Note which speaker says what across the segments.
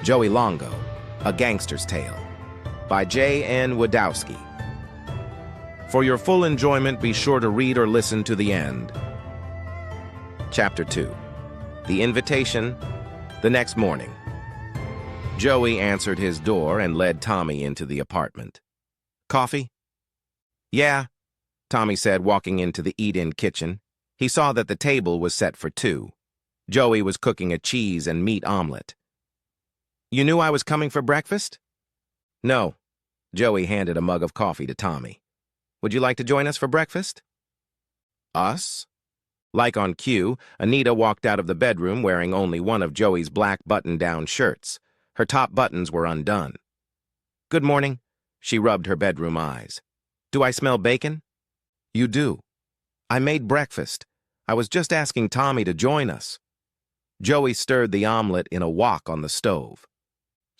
Speaker 1: Joey Longo, A Gangster's Tale, by J.N. Wdowski. For your full enjoyment, be sure to read or listen to the end. Chapter 2. The Invitation. The next morning, Joey answered his door and led Tommy into the apartment. Coffee? Yeah, Tommy said, walking into the eat-in kitchen. He saw that the table was set for two. Joey was cooking a cheese and meat omelet. You knew I was coming for breakfast? No. Joey handed a mug of coffee to Tommy. Would you like to join us for breakfast? Us? Like on cue, Anita walked out of the bedroom wearing only one of Joey's black button-down shirts. Her top buttons were undone. Good morning. She rubbed her bedroom eyes. Do I smell bacon? You do. I made breakfast. I was just asking Tommy to join us. Joey stirred the omelet in a wok on the stove.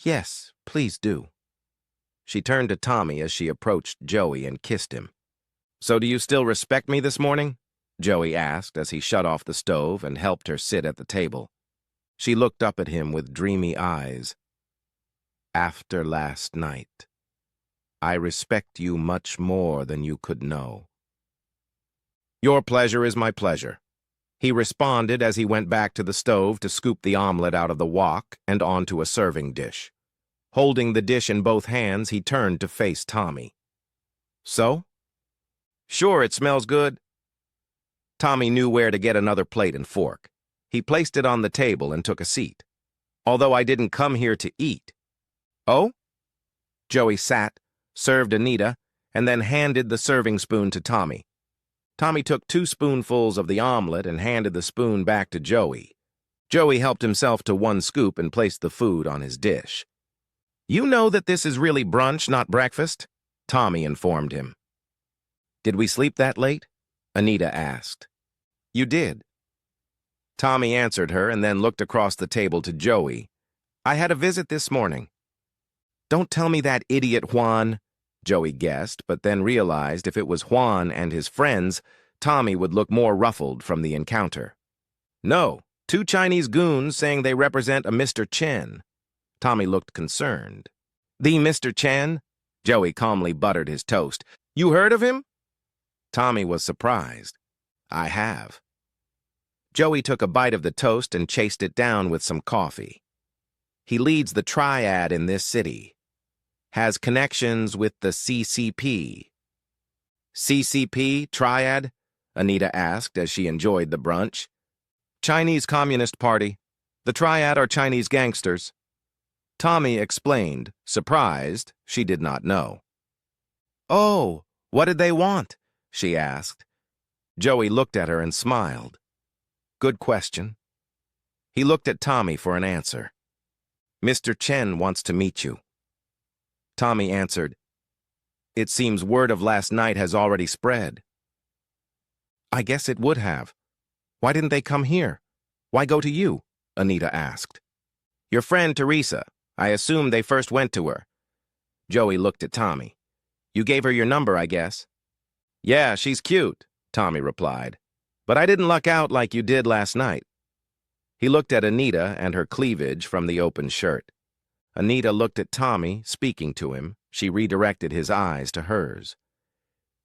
Speaker 1: Yes, please do. She turned to Tommy as she approached Joey and kissed him. So do you still respect me this morning? Joey asked as he shut off the stove and helped her sit at the table. She looked up at him with dreamy eyes. After last night, I respect you much more than you could know. Your pleasure is my pleasure, he responded as he went back to the stove to scoop the omelet out of the wok and onto a serving dish. Holding the dish in both hands, he turned to face Tommy. So? Sure, it smells good. Tommy knew where to get another plate and fork. He placed it on the table and took a seat. Although I didn't come here to eat. Oh? Joey sat, served Anita, and then handed the serving spoon to Tommy. Tommy took 2 spoonfuls of the omelet and handed the spoon back to Joey. Joey helped himself to 1 scoop and placed the food on his dish. You know that this is really brunch, not breakfast? Tommy informed him. Did we sleep that late? Anita asked. You did. Tommy answered her and then looked across the table to Joey. I had a visit this morning. Don't tell me that idiot Juan, Joey guessed, but then realized if it was Juan and his friends, Tommy would look more ruffled from the encounter. No, 2 Chinese goons saying they represent a Mr. Chen. Tommy looked concerned. The Mr. Chen? Joey calmly buttered his toast. You heard of him? Tommy was surprised. I have. Joey took a bite of the toast and chased it down with some coffee. He leads the Triad in this city. Has connections with the CCP. CCP, Triad? Anita asked as she enjoyed the brunch. Chinese Communist Party. The Triad are Chinese gangsters. Tommy explained, surprised she did not know. Oh, what did they want? She asked. Joey looked at her and smiled. Good question. He looked at Tommy for an answer. Mr. Chen wants to meet you. Tommy answered, It seems word of last night has already spread. I guess it would have. Why didn't they come here? Why go to you? Anita asked. Your friend Teresa. I assume they first went to her. Joey looked at Tommy. You gave her your number, I guess. Yeah, she's cute, Tommy replied. But I didn't luck out like you did last night. He looked at Anita and her cleavage from the open shirt. Anita looked at Tommy, speaking to him. She redirected his eyes to hers.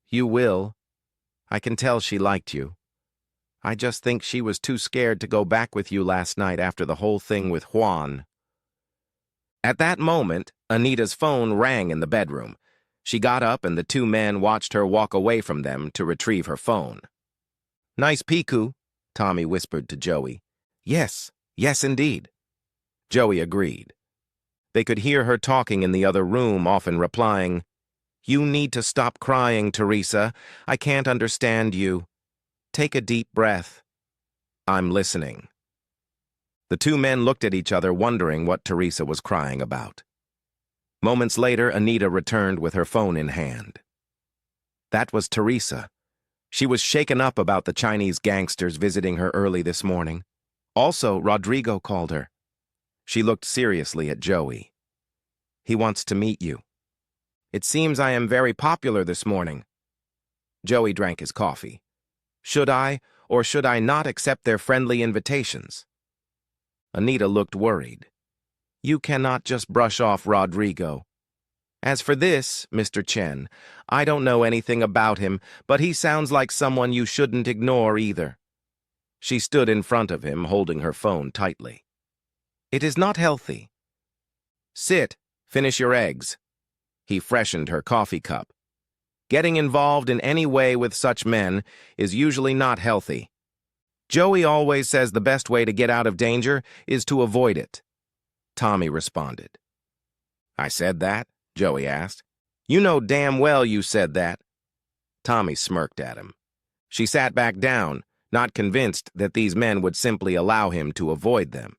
Speaker 1: You will. I can tell she liked you. I just think she was too scared to go back with you last night after the whole thing with Juan. At that moment, Anita's phone rang in the bedroom. She got up and the 2 men watched her walk away from them to retrieve her phone. Nice piku, Tommy whispered to Joey. Yes, yes indeed. Joey agreed. They could hear her talking in the other room, often replying, You need to stop crying, Teresa. I can't understand you. Take a deep breath. I'm listening. The 2 men looked at each other, wondering what Teresa was crying about. Moments later, Anita returned with her phone in hand. That was Teresa. She was shaken up about the Chinese gangsters visiting her early this morning. Also, Rodrigo called her. She looked seriously at Joey. He wants to meet you. It seems I am very popular this morning. Joey drank his coffee. Should I or should I not accept their friendly invitations? Anita looked worried. You cannot just brush off Rodrigo. As for this, Mr. Chen, I don't know anything about him, but he sounds like someone you shouldn't ignore either. She stood in front of him, holding her phone tightly. It is not healthy. Sit, finish your eggs. He freshened her coffee cup. Getting involved in any way with such men is usually not healthy. Joey always says the best way to get out of danger is to avoid it. Tommy responded. I said that? Joey asked. You know damn well you said that. Tommy smirked at him. She sat back down, not convinced that these men would simply allow him to avoid them.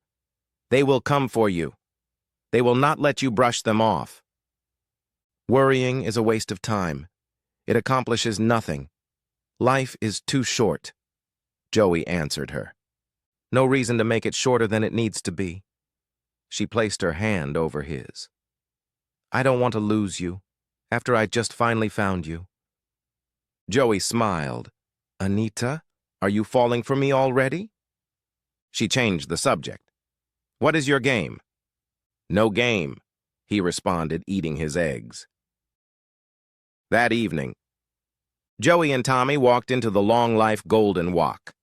Speaker 1: They will come for you. They will not let you brush them off. Worrying is a waste of time. It accomplishes nothing. Life is too short. Joey answered her. No reason to make it shorter than it needs to be. She placed her hand over his. I don't want to lose you, after I just finally found you. Joey smiled. Anita, are you falling for me already? She changed the subject. What is your game? No game, he responded, eating his eggs. That evening, Joey and Tommy walked into the Long-Life Golden Wok.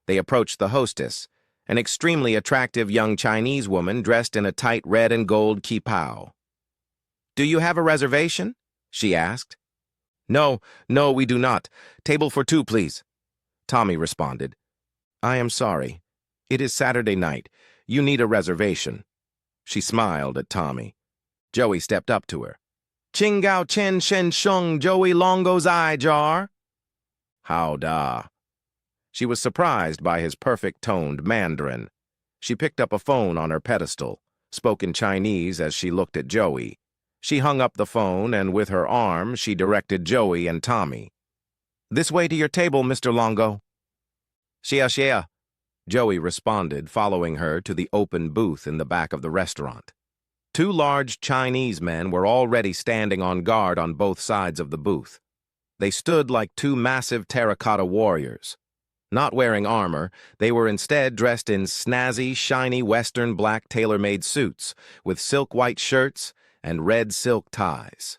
Speaker 1: They approached the hostess, an extremely attractive young Chinese woman dressed in a tight red and gold kipao. Do you have a reservation? She asked. No, we do not. Table for two, please. Tommy responded. I am sorry. It is Saturday night. You need a reservation. She smiled at Tommy. Joey stepped up to her. Qingao Chen Shen Sheng Joey Longo's eye jar. How da. She was surprised by his perfect-toned Mandarin. She picked up a phone on her pedestal, spoke in Chinese as she looked at Joey. She hung up the phone, and with her arm, she directed Joey and Tommy. This way to your table, Mr. Longo. Xia. Joey responded, following her to the open booth in the back of the restaurant. Two large Chinese men were already standing on guard on both sides of the booth. They stood like two massive terracotta warriors. Not wearing armor, they were instead dressed in snazzy, shiny Western black tailor-made suits with silk white shirts and red silk ties.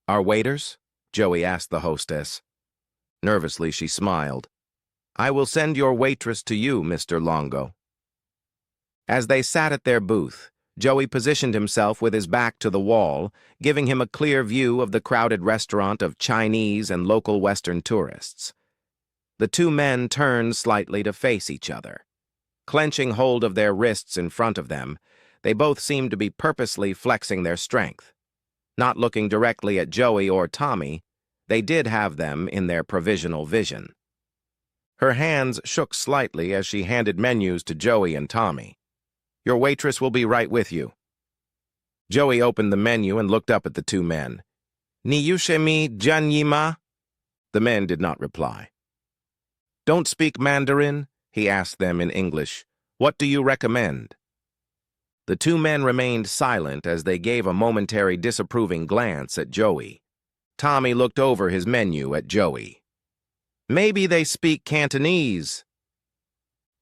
Speaker 1: Our waiters? Joey asked the hostess. Nervously, she smiled. I will send your waitress to you, Mr. Longo. As they sat at their booth, Joey positioned himself with his back to the wall, giving him a clear view of the crowded restaurant of Chinese and local Western tourists. The two men turned slightly to face each other. Clenching hold of their wrists in front of them, they both seemed to be purposely flexing their strength. Not looking directly at Joey or Tommy, they did have them in their provisional vision. Her hands shook slightly as she handed menus to Joey and Tommy. Your waitress will be right with you. Joey opened the menu and looked up at the two men. Ni yushemi janyima? The men did not reply. Don't speak Mandarin? He asked them in English. What do you recommend? The two men remained silent as they gave a momentary disapproving glance at Joey. Tommy looked over his menu at Joey. Maybe they speak Cantonese.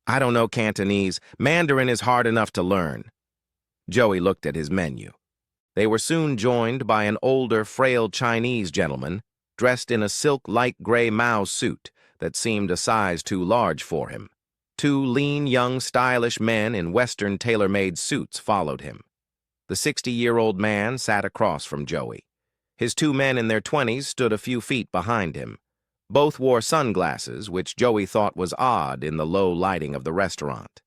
Speaker 1: I don't know Cantonese. Mandarin is hard enough to learn. Joey looked at his menu. They were soon joined by an older, frail Chinese gentleman, dressed in a silk light gray Mao suit that seemed a size too large for him. Two lean, young, stylish men in Western tailor-made suits followed him. The 60-year-old man sat across from Joey. His two men in their 20s stood a few feet behind him. Both wore sunglasses, which Joey thought was odd in the low lighting of the restaurant.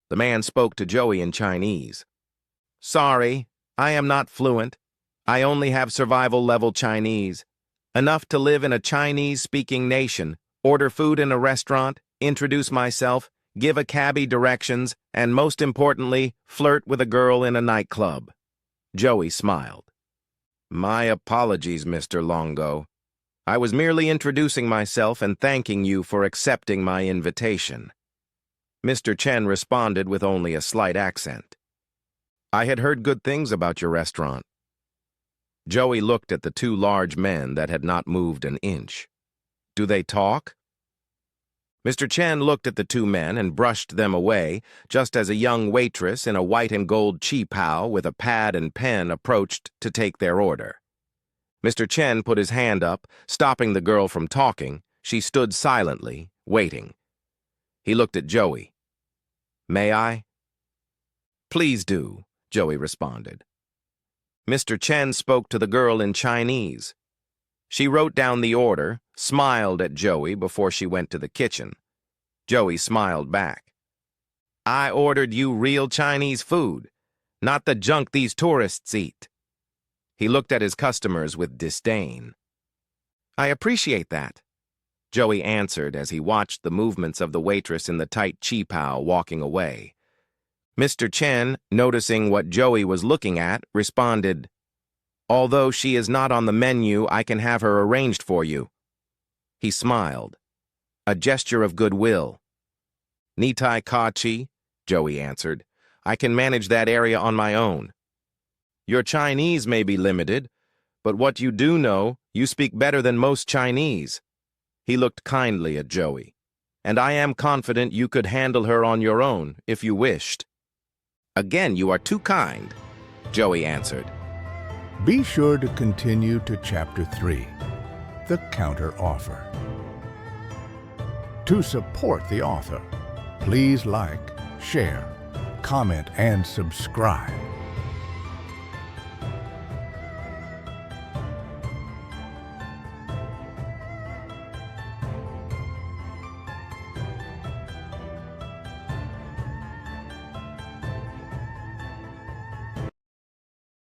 Speaker 1: The man spoke to Joey in Chinese. Sorry, I am not fluent. I only have survival-level Chinese. Enough to live in a Chinese-speaking nation, order food in a restaurant, introduce myself, give a cabbie directions, and most importantly, flirt with a girl in a nightclub. Joey smiled. My apologies, Mr. Longo. I was merely introducing myself and thanking you for accepting my invitation. Mr. Chen responded with only a slight accent. I had heard good things about your restaurant. Joey looked at the two large men that had not moved an inch. Do they talk? Mr. Chen looked at the two men and brushed them away, just as a young waitress in a white and gold chi-pao with a pad and pen approached to take their order. Mr. Chen put his hand up, stopping the girl from talking. She stood silently, waiting. He looked at Joey. "May I?" "Please do," Joey responded. Mr. Chen spoke to the girl in Chinese. She wrote down the order, smiled at Joey before she went to the kitchen. Joey smiled back. "I ordered you real Chinese food, not the junk these tourists eat." He looked at his customers with disdain. "I appreciate that," Joey answered as he watched the movements of the waitress in the tight chi-pao walking away. Mr. Chen, noticing what Joey was looking at, responded, "Although she is not on the menu, I can have her arranged for you." He smiled, a gesture of goodwill. "Nitai Kachi," Joey answered. "I can manage that area on my own. Your Chinese may be limited, but what you do know, you speak better than most Chinese." He looked kindly at Joey. "And I am confident you could handle her on your own, if you wished." "Again, you are too kind," Joey answered.
Speaker 2: Be sure to continue to Chapter 3, The Counter Offer. To support the author, please like, share, comment, and subscribe.